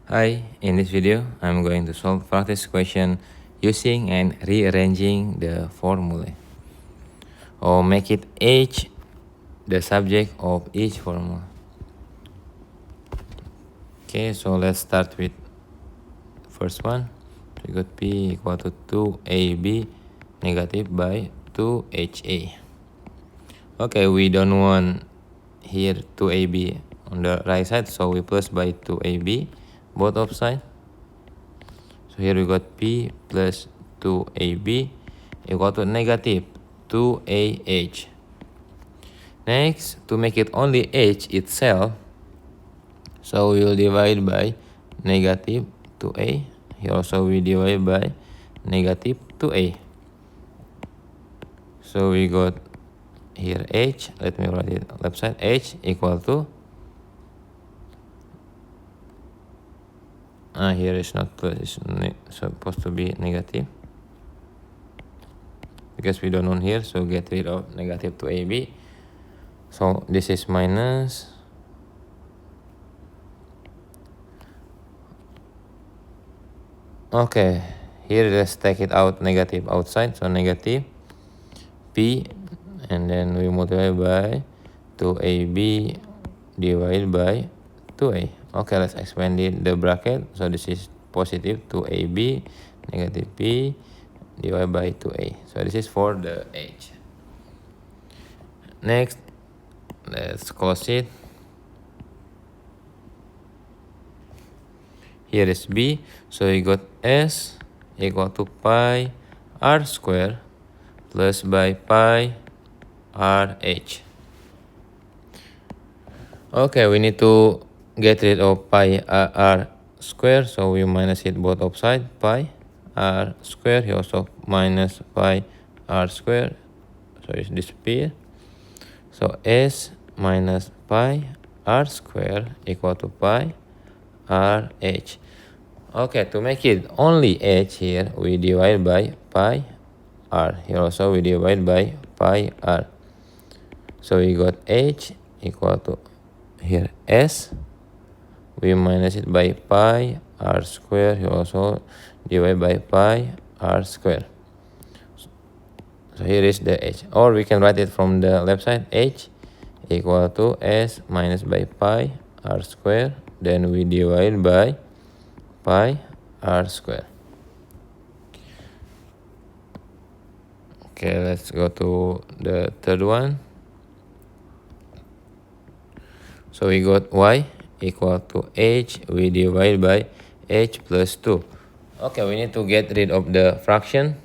Hi, in this video, I'm going to solve practice question using and rearranging the formulae, or make it H the subject of each formula. Okay, so let's start with first one. We got P equal to 2AB negative by 2HA. Okay, we don't want here 2AB on the right side, so we plus by 2AB both of sides. So here we got P plus 2AB equal to negative 2AH. Next, to make it only H itself, so we will divide by negative 2A. Here also we divide by negative 2A. So we got here H, let me write it left side, H equal to, here is not plus, it's supposed to be negative. Because we don't want here, so get rid of negative 2AB. So this is minus. Okay, here let's take it out negative outside, so negative P, and then we multiply by 2AB divided by 2A. Okay, let's expand it, the bracket. So this is positive 2AB negative P divided by 2A. So this is for the H. Next, let's close it. Here is B, so we got S equal to pi R square plus by pi RH. Okay, we need to get rid of pi R square, so we minus it both of sides, pi R square, here also minus pi R square, so it disappear. So S minus pi R square equal to pi RH. Okay, to make it only H here, we divide by pi R. Here also we divide by pi R. So we got H equal to here S. We minus it by pi R square. Here also divide by pi R square. So here is the H. Or we can write it from the left side. H equal to S minus by pi R square. Then we divide by pi R square. Okay, let's go to the third one. So we got Y equal to H, we divide by H plus 2. Okay, we need to get rid of the fraction.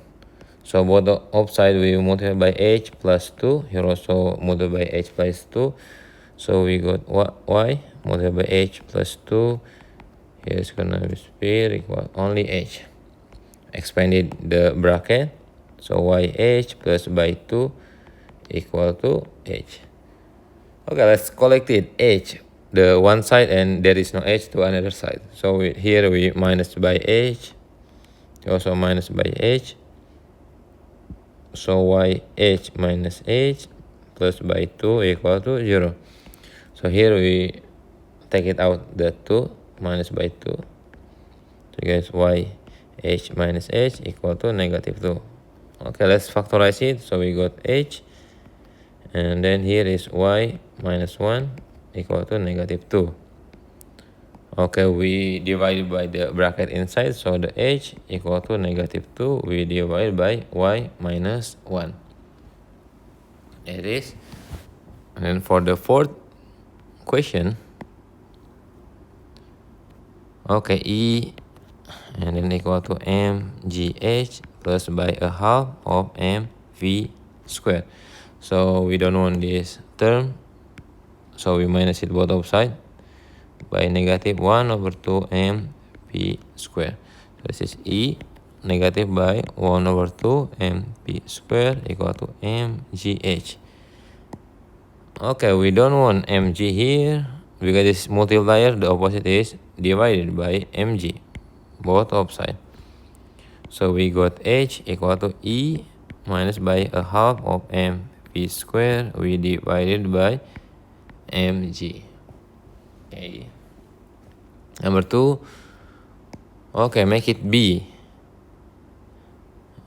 So both upside we multiply by H plus 2. Here also multiply by H plus 2. So we got Y multiplied by H plus 2. Here is gonna be sphere equal only H. Expanded the bracket. So YH plus by 2 equal to H. Okay, let's collect it H, the one side, and there is no H to another side. So here we minus by H, also minus by H. So YH minus H plus by 2 equal to 0. So here we take it out, the 2 minus by 2. So guys, YH minus H equal to negative 2. Okay, let's factorize it. So we got H, and then here is Y minus 1 equal to negative 2. Okay, we divide by the bracket inside, so the H equal to negative 2, we divide by Y minus 1. It is. And then for the fourth question, okay, E and then equal to mgh plus by a half of mv squared. So we don't want this term, so we minus it both of sides by negative 1 over 2 mp squared. So this is E negative by 1 over 2 mp squared equal to mgh. Okay, we don't want mg here because this multiplier, the opposite is divided by mg, both of sides. So we got h equal to E minus by a half of mp squared, we divided by mg. Okay. Number 2, Okay, make it b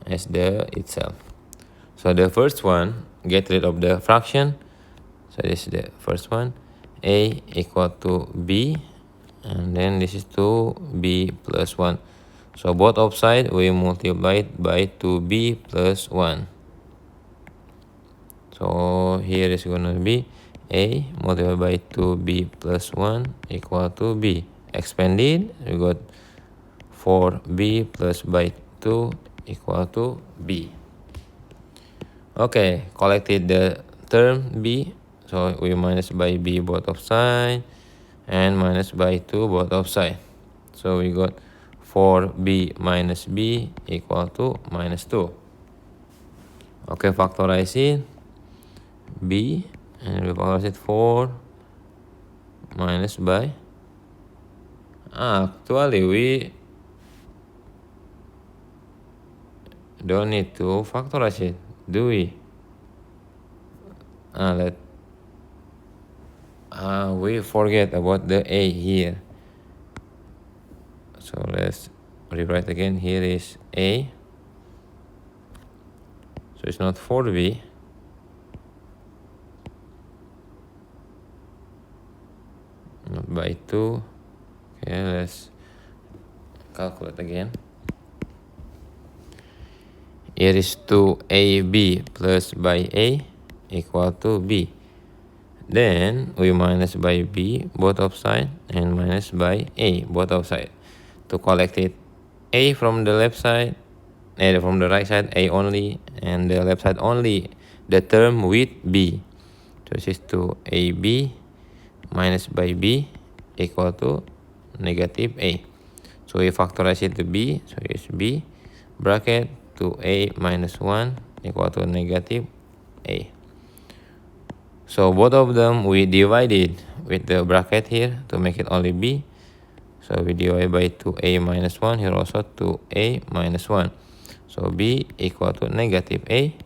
as the itself. So the first one, get rid of the fraction. So this is the first one, a equal to b, and then this is 2b plus 1. So both of side we multiply it by 2b plus 1. So here is gonna be a multiplied by 2b plus 1 equal to b. Expanded, we got 4b plus by 2 equal to b. Okay, collected the term b, so we minus by b both of side and minus by 2 both of side. So we got 4b minus b equal to minus 2. Okay, factorize it, b, and we factorize it 4 minus by, actually we don't need to factorize it, do we? We forget about the a here. So let's rewrite again. Here is a. So it's not 4b. Not by 2. Okay, let's calculate again. Here is 2ab plus by a equal to b. Then we minus by b both of side and minus by a both of side. To collect it, a from the left side, from the right side a only, and the left side only the term with b. So this is 2ab minus by b equal to negative a. So we factorize it to b, so it's b bracket 2a minus 1 equal to negative a. So both of them we divided with the bracket here to make it only b. So we divide by 2a minus 1, here also 2a minus 1. So b equal to negative a.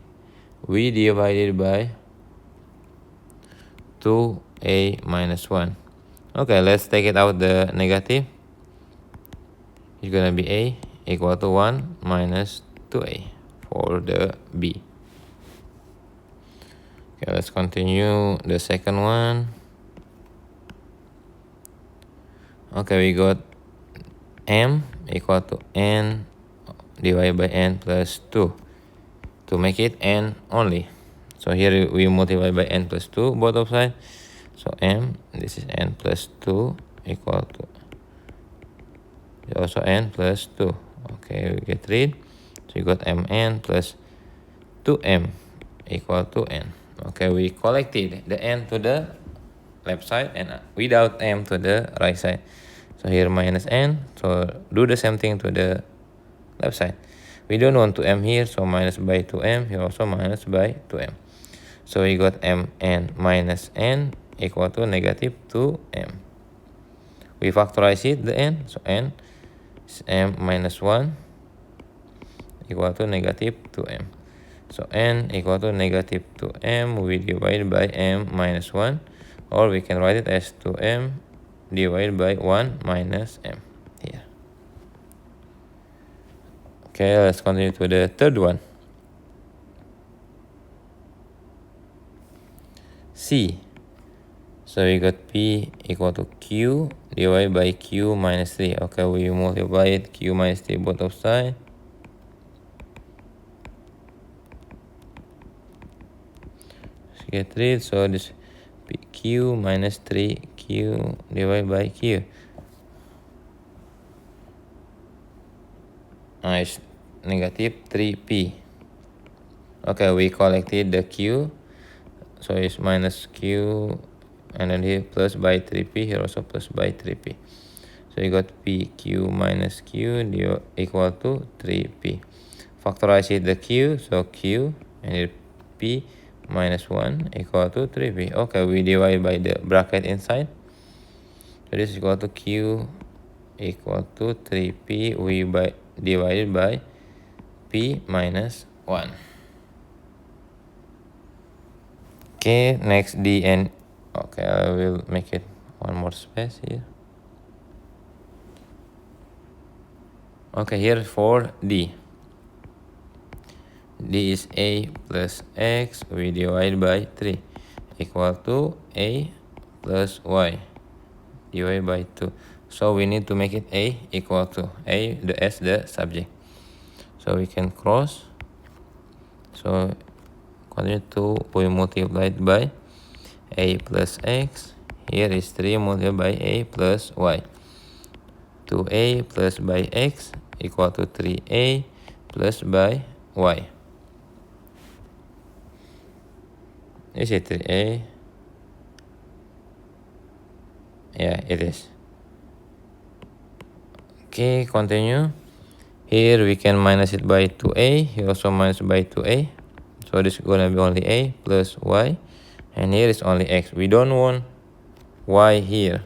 We divided by 2a minus 1. Okay, let's take it out the negative. It's gonna be a equal to 1 minus 2a for the b. Okay, let's continue the second one. Okay, we got m equal to n divided by n plus 2 to make it n only. So here we multiply by n plus 2 both of sides. So m, this is n plus 2 equal to also n plus 2. Okay, we get rid. So you got mn plus 2m equal to n. Okay, we collected the n to the left side and without m to the right side. So here minus n, so do the same thing to the left side. We don't want 2m here, so minus by 2m, here also minus by 2m. So we got mn minus n equal to negative 2m. We factorize it, the n, so n is m minus 1 equal to negative 2m. So n equal to negative 2m, we divide by m minus 1, or we can write it as 2m divided by 1 minus m here. Okay, let's continue to the third one. C. So we got P equal to Q divided by Q minus 3. Okay, we multiply it Q minus 3 both of sides. Get rid, so this Q minus 3Q divided by Q. It's negative 3P. Okay, we collected the Q. So it's minus Q, and then here plus by 3P, here also plus by 3P. So you got PQ minus Q equal to 3P. Factorize it the Q, so Q, and here P minus 1 equal to 3P. Okay, we divide by the bracket inside. So this is equal to Q equal to 3P. We divided by P minus 1. Okay, next D and okay, I will make it one more space here. Okay, here for D. D is A plus X, we divide by 3, equal to A plus Y, divided by 2. So we need to make it A equal to A, as the subject. So we can cross. So continue to, we multiply it by A plus X. Here is 3 multiplied by A plus Y. 2A plus by X equal to 3A plus by Y. Is it 3A? Yeah, it is. Okay, continue. Here we can minus it by 2A. Here also minus by 2A. So this is gonna be only A plus Y. And here is only X. We don't want Y here.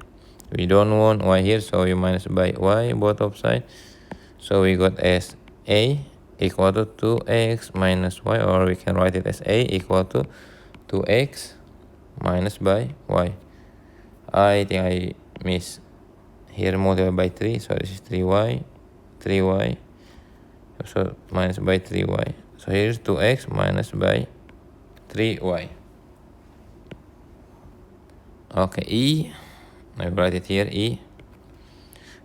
We don't want Y here, so we minus by Y both of sides. So we got as A equal to 2X minus Y, or we can write it as A equal to 2X minus by Y. I think I miss here multiplied by 3, so this is 3Y, so minus by 3Y. So here is 2X minus by 3Y. Okay, E, I write it here, E.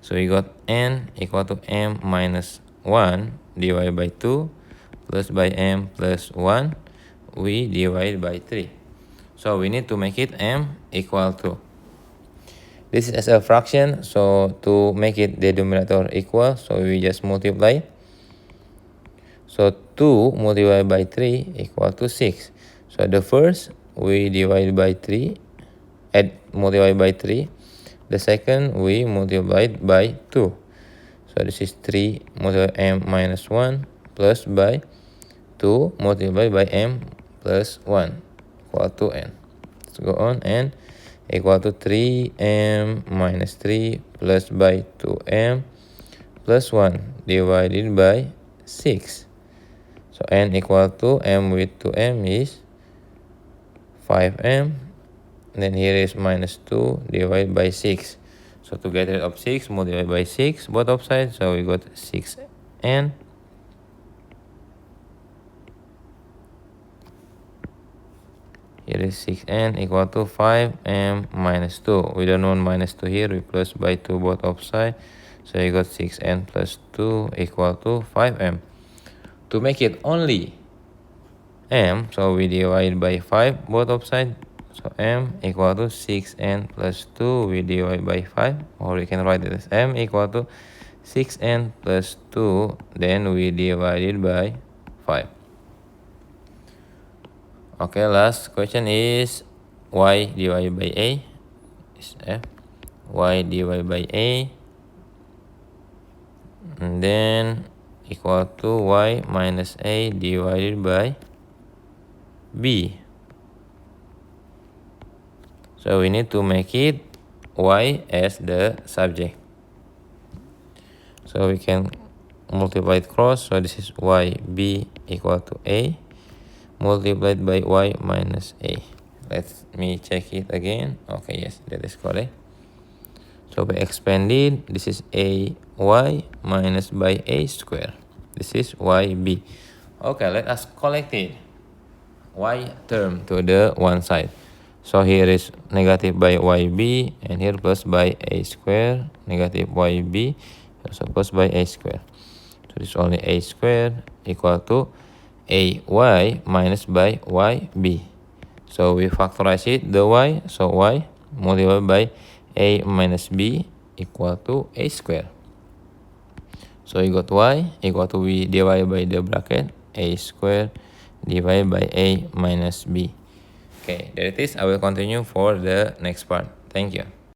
So we got N equal to M minus 1 divided by 2 plus by M plus 1, we divide by 3. So we need to make it M equal to. This is as a fraction, so to make it the denominator equal, so we just multiply. So 2 multiplied by 3 equal to 6. So the first, we divide by 3, multiply by 3. The second, we multiplied by 2. So this is 3 multiplied by M minus 1 plus by 2 multiplied by M plus 1 equal to N. Let's go on, and equal to 3M minus 3 plus by 2M plus 1 divided by 6. So N equal to M with 2M is 5M. Then here is minus 2 divided by 6. So to get rid of 6, multiply by 6 both of sides. So we got 6N. Here is 6N equal to 5M minus 2. We don't want minus 2 here. We plus by 2 both of sides. So you got 6N plus 2 equal to 5M. To make it only M, so we divide by 5 both of sides. So M equal to 6N plus 2, we divide by 5. Or we can write it as M equal to 6N plus 2, then we divide it by 5. Okay, last question is Y divided by A is F. Y divided by A, and then equal to Y minus A divided by B. So we need to make it Y as the subject. So we can multiply it cross. So this is YB equal to A multiplied by Y minus A. Let me check it again. Okay, yes, that is correct. So we expanded. This is AY minus by A square. This is YB. Okay, let us collect it. Y term to the one side. So here is negative by YB, and here plus by A square, negative YB, also plus by A square. So this is only A square equal to AY minus by YB. So we factorize it, the Y, so Y multiplied by A minus B equal to A square. So you got Y equal to, we divide by the bracket, A square divided by A minus B. Okay, there it is. I will continue for the next part. Thank you.